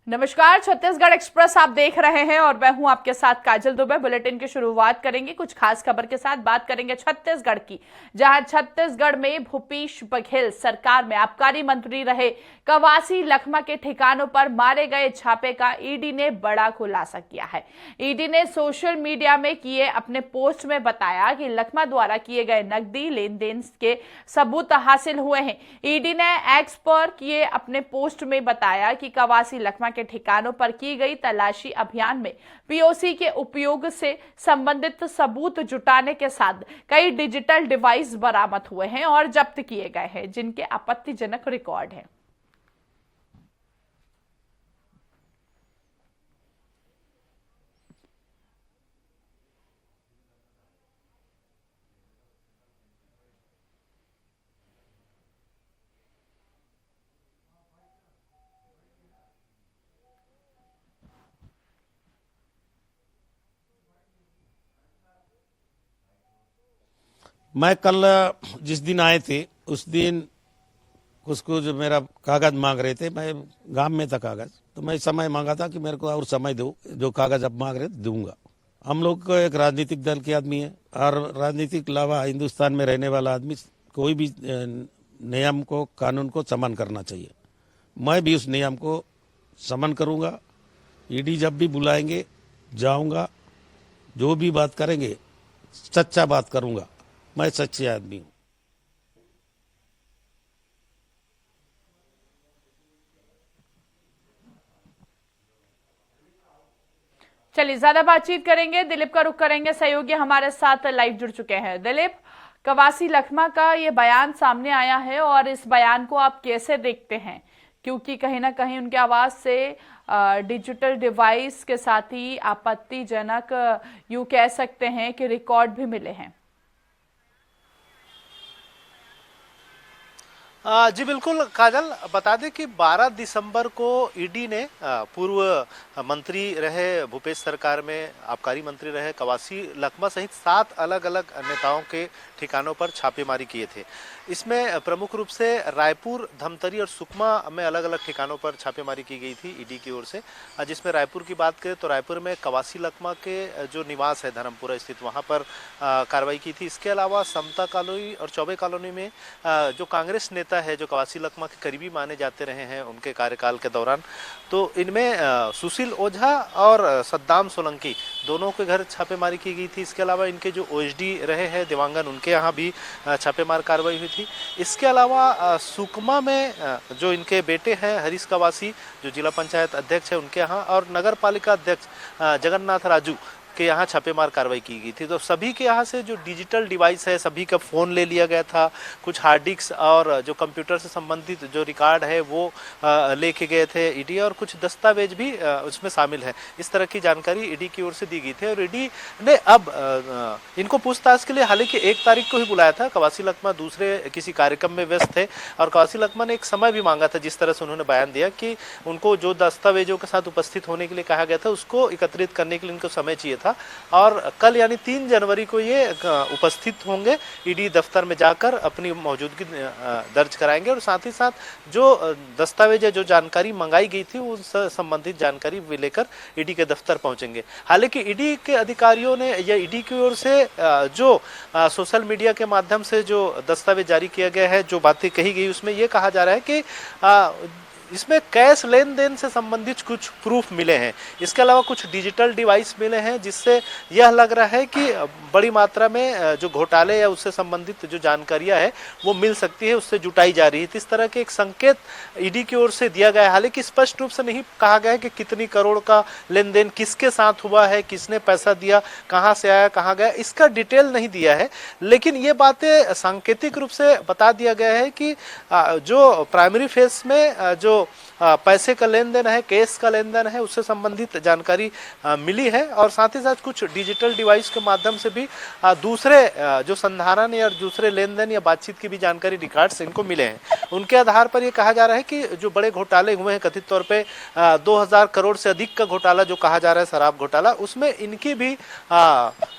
नमस्कार, छत्तीसगढ़ एक्सप्रेस आप देख रहे हैं और मैं हूं आपके साथ काजल दुबे। बुलेटिन की शुरुआत करेंगे कुछ खास खबर के साथ। बात करेंगे छत्तीसगढ़ की, जहां छत्तीसगढ़ में भूपेश बघेल सरकार में आबकारी मंत्री रहे कवासी लखमा के ठिकानों पर मारे गए छापे का ईडी ने बड़ा खुलासा किया है। ईडी ने सोशल मीडिया में किए अपने पोस्ट में बताया कि लखमा द्वारा किए गए नकदी लेन देन के सबूत हासिल हुए हैं। ईडी ने एक्स पर किए अपने पोस्ट में बताया कि कवासी लखमा के ठिकानों पर की गई तलाशी अभियान में पीओसी के उपयोग से संबंधित सबूत जुटाने के साथ कई डिजिटल डिवाइस बरामद हुए हैं और जब्त किए गए हैं, जिनके आपत्तिजनक रिकॉर्ड हैं। मैं कल जिस दिन आए थे उस दिन उसको जो मेरा कागज मांग रहे थे, मैं गांव में था कागज, तो मैं समय मांगा था कि मेरे को और समय दो, जो कागज अब मांग रहे थे दूंगा। हम लोग को एक राजनीतिक दल के आदमी है और राजनीतिक अलावा हिंदुस्तान में रहने वाला आदमी कोई भी नियम को, कानून को सम्मान करना चाहिए। मैं भी उस नियम को सम्मान करूंगा। ईडी जब भी बुलाएंगे जाऊंगा, जो भी बात करेंगे सच्चा बात करूंगा। मैं सच्चे आदमी हूं। चलिए, ज्यादा बातचीत करेंगे, दिलीप का रुख करेंगे। सहयोगी हमारे साथ लाइव जुड़ चुके हैं। दिलीप, कवासी लखमा का ये बयान सामने आया है और इस बयान को आप कैसे देखते हैं? क्योंकि कहीं ना कहीं उनके आवाज से डिजिटल डिवाइस के साथ ही आपत्तिजनक, यूं कह सकते हैं कि रिकॉर्ड भी मिले हैं। जी बिल्कुल काजल, बता दें कि 12 दिसंबर को ईडी ने पूर्व मंत्री रहे भूपेश सरकार में आबकारी मंत्री रहे कवासी लखमा सहित 7 अलग अलग नेताओं के ठिकानों पर छापेमारी किए थे। इसमें प्रमुख रूप से रायपुर, धमतरी और सुकमा में अलग अलग ठिकानों पर छापेमारी की गई थी ईडी की ओर से। जिसमें रायपुर की बात करें तो रायपुर में कवासी लखमा के जो निवास है धर्मपुरा स्थित, वहां पर कार्रवाई की थी। इसके अलावा समता कॉलोनी और चौबे कॉलोनी में जो कांग्रेस नेता है, जो कवासी लखमा के करीबी माने जाते रहे हैं उनके कार्यकाल के दौरान, तो इनमें सुशील ओझा और सद्दाम सोलंकी दोनों के घर छापेमारी की गई थी। इसके अलावा इनके जो ओएसडी रहे हैं देवांगन, उनके यहाँ भी छापेमार कार्रवाई हुई थी। इसके अलावा सुकमा में जो इनके बेटे हैं हरीश कवासी, जो जिला पंचायत अध्यक्ष है, उनके यहाँ और नगर पालिका अध्यक्ष जगन्नाथ राजू के यहाँ छापेमार कार्रवाई की गई थी। तो सभी के यहाँ से जो डिजिटल डिवाइस है, सभी का फ़ोन ले लिया गया था। कुछ हार्ड डिस्क और जो कंप्यूटर से संबंधित जो रिकॉर्ड है वो लेके गए थे ईडी, और कुछ दस्तावेज भी उसमें शामिल है। इस तरह की जानकारी ईडी की ओर से दी गई थी और ईडी ने अब इनको पूछताछ के लिए हालांकि 1 तारीख को ही बुलाया था। कवासी लखमा दूसरे किसी कार्यक्रम में व्यस्त थे और कवासी लखमा ने एक समय भी मांगा था। जिस तरह से उन्होंने बयान दिया कि उनको जो दस्तावेजों के साथ उपस्थित होने के लिए कहा गया था उसको एकत्रित करने के लिए उनको समय चाहिए था, और कल यानी 3 जनवरी को ये उपस्थित होंगे, ईडी दफ्तर में जाकर अपनी मौजूदगी दर्ज कराएंगे और साथ ही साथ जो दस्तावेज है, जो जानकारी मंगाई गई थी, उस संबंधित जानकारी भी लेकर ईडी के दफ्तर पहुंचेंगे। हालांकि ईडी के अधिकारियों ने या ईडी की ओर से जो सोशल मीडिया के माध्यम से जो दस्तावेज जारी किया गया है, जो बातें कही गई, उसमें यह कहा जा रहा है कि इसमें कैश लेन देन से संबंधित कुछ प्रूफ मिले हैं। इसके अलावा कुछ डिजिटल डिवाइस मिले हैं, जिससे यह लग रहा है कि बड़ी मात्रा में जो घोटाले या उससे संबंधित जो जानकारियां है वो मिल सकती है, उससे जुटाई जा रही है। इस तरह के एक संकेत ईडी की ओर से दिया गया है। हालांकि स्पष्ट रूप से नहीं कहा गया है कि कितनी करोड़ का लेन देन किसके साथ हुआ है, किसने पैसा दिया, कहाँ से आया, कहाँ गया, इसका डिटेल नहीं दिया है। लेकिन ये बातें सांकेतिक रूप से बता दिया गया है कि जो प्राइमरी फेस में जो पैसे का लेन देन है, केस का लेन देन है, उससे संबंधित जानकारी मिली है। और साथ ही साथ कुछ डिजिटल डिवाइस के माध्यम से भी दूसरे जो संधारण या दूसरे लेन देन या बातचीत की भी जानकारी, रिकॉर्ड्स इनको मिले हैं। उनके आधार पर यह कहा जा रहा है कि जो बड़े घोटाले हुए हैं, कथित तौर पे 2000 करोड़ से अधिक का घोटाला जो कहा जा रहा है, शराब घोटाला, उसमें इनकी भी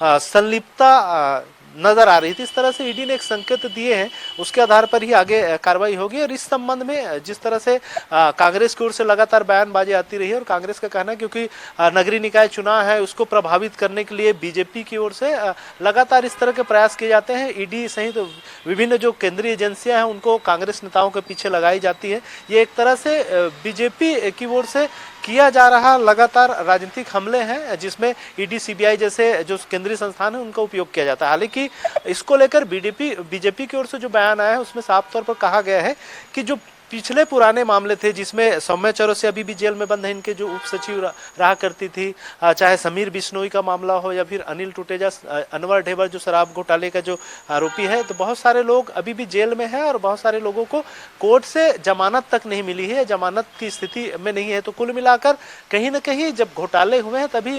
संलिप्तता नजर आ रही थी। इस तरह से ईडी ने एक संकेत दिए हैं, उसके आधार पर ही आगे कार्रवाई होगी। और इस संबंध में जिस तरह से कांग्रेस की ओर से लगातार बयानबाजी आती रही है, और कांग्रेस का कहना है क्योंकि नगरीय निकाय चुनाव है उसको प्रभावित करने के लिए बीजेपी की ओर से लगातार इस तरह के प्रयास किए जाते हैं। ईडी सहित विभिन्न जो केंद्रीय एजेंसियां हैं उनको कांग्रेस नेताओं के पीछे लगाई जाती है। ये एक तरह से बीजेपी की ओर से किया जा रहा लगातार राजनीतिक हमले हैं, जिसमें ईडी सीबीआई जैसे जो केंद्रीय संस्थान है उनका उपयोग किया जाता है। हालांकि इसको लेकर बीजेपी की ओर से जो बयान आया है उसमें साफ तौर पर कहा गया है कि जो पिछले पुराने मामले थे जिसमें सौम्या चौरसिया अभी भी जेल में बंद है, इनके जो उप सचिव रहा करती थी, चाहे समीर बिश्नोई का मामला हो या फिर अनिल टुटेजा, अनवर ढेबर जो शराब घोटाले का जो आरोपी है, तो बहुत सारे लोग अभी भी जेल में हैं और बहुत सारे लोगों को कोर्ट से जमानत तक नहीं मिली है, जमानत की स्थिति में नहीं है। तो कुल मिलाकर कहीं ना कहीं जब घोटाले हुए हैं तभी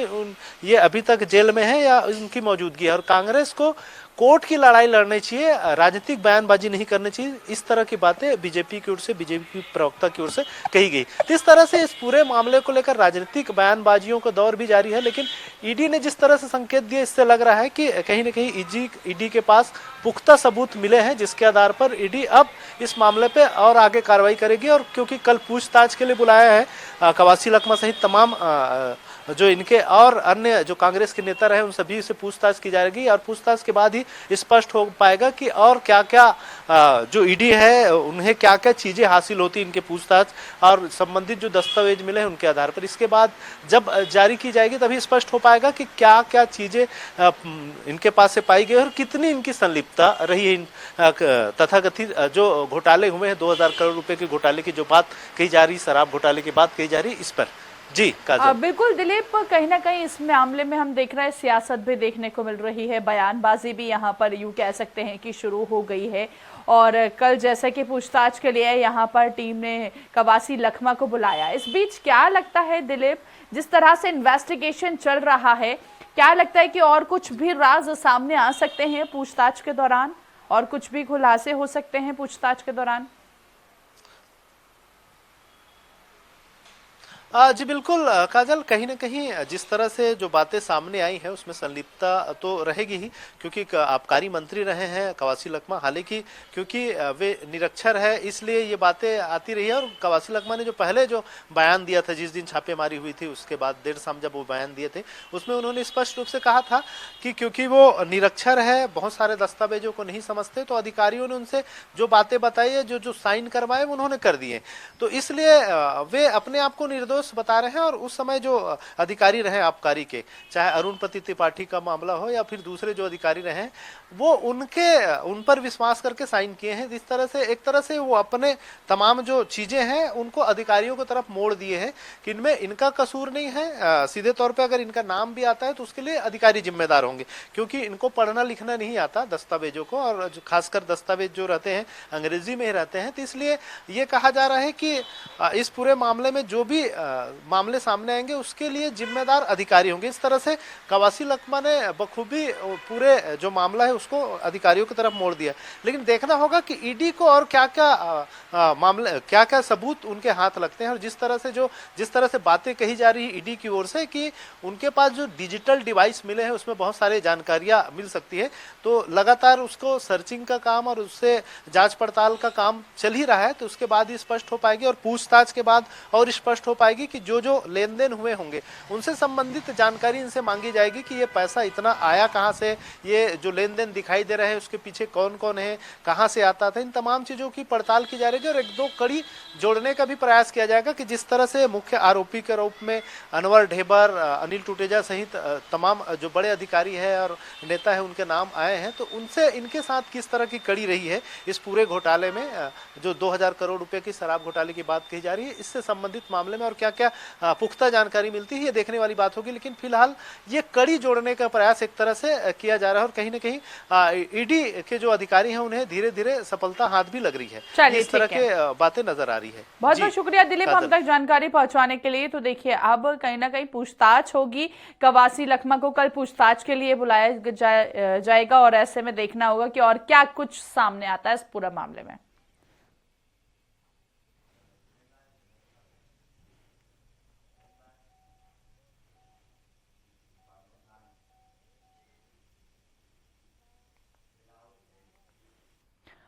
ये अभी तक जेल में है या उनकी मौजूदगी है। और कांग्रेस को कोर्ट की लड़ाई लड़नी चाहिए, राजनीतिक बयानबाजी नहीं करनी चाहिए, इस तरह की बातें बीजेपी की ओर से, बीजेपी प्रवक्ता की ओर से कही गई। तो इस तरह से इस पूरे मामले को लेकर राजनीतिक बयानबाजियों का दौर भी जारी है। लेकिन ईडी ने जिस तरह से संकेत दिए, इससे लग रहा है कि कहीं ना कहीं ईडी के पास पुख्ता सबूत मिले हैं, जिसके आधार पर ईडी अब इस मामले पे और आगे कार्रवाई करेगी। और क्योंकि कल पूछताछ के लिए बुलाया है कवासी लखमा सहित तमाम जो इनके और अन्य जो कांग्रेस के नेता रहे उन सभी से पूछताछ की जाएगी, और पूछताछ के बाद ही स्पष्ट हो पाएगा कि और क्या क्या जो ईडी है उन्हें क्या क्या चीजें हासिल होती इनके पूछताछ और संबंधित जो दस्तावेज मिले हैं उनके आधार पर। इसके बाद जब जारी की जाएगी तभी स्पष्ट हो पाएगा कि क्या क्या चीजें इनके पास से पाई गई और कितनी इनकी संलिप्तता रही है इन तथाकथित जो घोटाले हुए हैं, 2000 करोड़ रुपए के घोटाले की जो बात कही जा रही, शराब घोटाले की बात कही जा रही, इस पर जी काजल। बिल्कुल दिलीप, कहीं ना कहीं इस मामले में हम देख रहे हैं सियासत भी देखने को मिल रही है, बयानबाजी भी यहाँ पर यूं कह सकते हैं कि शुरू हो गई है। और कल जैसे कि पूछताछ के लिए यहाँ पर टीम ने कवासी लखमा को बुलाया। इस बीच क्या लगता है दिलीप, जिस तरह से इन्वेस्टिगेशन चल रहा है, क्या लगता है कि और कुछ भी राज सामने आ सकते हैं पूछताछ के दौरान, और कुछ भी खुलासे हो सकते हैं पूछताछ के दौरान? जी बिल्कुल काजल, कहीं ना कहीं जिस तरह से जो बातें सामने आई हैं उसमें संलिप्तता तो रहेगी ही, क्योंकि आबकारी मंत्री रहे हैं कवासी लखमा। हालांकि क्योंकि वे निरक्षर है इसलिए ये बातें आती रही है। और कवासी लखमा ने जो पहले जो बयान दिया था जिस दिन छापेमारी हुई थी, उसके बाद देर शाम जब वो बयान दिए थे, उसमें उन्होंने स्पष्ट रूप से कहा था कि क्योंकि वो निरक्षर है, बहुत सारे दस्तावेजों को नहीं समझते, तो अधिकारियों ने उनसे जो बातें बताई है, जो साइन करवाए उन्होंने कर दिए, तो इसलिए वे अपने आप को निर्दोष बता रहे हैं। और उस समय जो अधिकारी रहे आबकारी के, चाहे अरुणपति त्रिपाठी का मामला हो या फिर दूसरे जो अधिकारी रहे, वो उन पर विश्वास करके साइन किए हैं। इस तरह से एक तरह से वो अपने तमाम जो चीजें हैं उनको अधिकारियों की तरफ मोड़ दिए हैं कि इनमें इनका कसूर नहीं है। सीधे तौर पे अगर इनका नाम भी आता है तो उसके लिए अधिकारी जिम्मेदार होंगे, क्योंकि इनको पढ़ना लिखना नहीं आता दस्तावेजों को, और खासकर दस्तावेज जो रहते हैं अंग्रेजी में ही रहते हैं। तो इसलिए ये कहा जा रहा है कि इस पूरे मामले में जो भी मामले सामने आएंगे उसके लिए जिम्मेदार अधिकारी होंगे। इस तरह से कवासी लखमा ने बखूबी पूरे जो मामला है उसको अधिकारियों की तरफ मोड़ दिया। लेकिन देखना होगा कि ईडी को और क्या क्या मामले, क्या क्या सबूत उनके हाथ लगते हैं। और जिस तरह से बातें कही जा रही है ईडी की ओर से कि उनके पास जो डिजिटल डिवाइस मिले हैं उसमें बहुत सारी जानकारियां मिल सकती है, तो लगातार उसको सर्चिंग का काम और उससे जांच पड़ताल का काम चल ही रहा है। तो उसके बाद ही स्पष्ट हो पाएगी, और पूछताछ के बाद और स्पष्ट हो पाएगी कि जो लेन देन हुए होंगे उनसे संबंधित जानकारी इनसे मांगी जाएगी कि ये पैसा इतना आया कहां से, ये जो लेन देन दिखाई दे रहे हैं उसके पीछे कौन कौन है, कहां से आता था, इन तमाम चीजों की पड़ताल की जा रही है। और एक दो कड़ी जोड़ने का भी प्रयास किया जाएगा कि जिस तरह से मुख्य आरोपी के रूप में अनवर ढेबर, अनिल टुटेजा सहित तमाम जो बड़े अधिकारी है और नेता है उनके नाम आए हैं, तो उनसे इनके साथ किस तरह की कड़ी रही है इस पूरे घोटाले में, जो 2000 करोड़ रुपए की शराब घोटाले की बात कही जा रही है, इससे संबंधित मामले में और क्या क्या पुख्ता जानकारी मिलती है, ये देखने वाली बात होगी। लेकिन फिलहाल ये कड़ी जोड़ने का प्रयास एक तरह से किया जा रहा है, और कहीं ना कहीं ईडी के जो अधिकारी हैं उन्हें धीरे धीरे सफलता हाथ भी लग रही है। इस तरह के बातें नजर आ रही है। बहुत बहुत शुक्रिया दिलीप हम तक जानकारी पहुंचाने के लिए। तो देखिए अब कहीं ना कहीं पूछताछ होगी, कवासी लखमा को कल पूछताछ के लिए बुलाया जाएगा, और ऐसे में देखना होगा कि और क्या कुछ सामने आता है इस पूरा मामले में।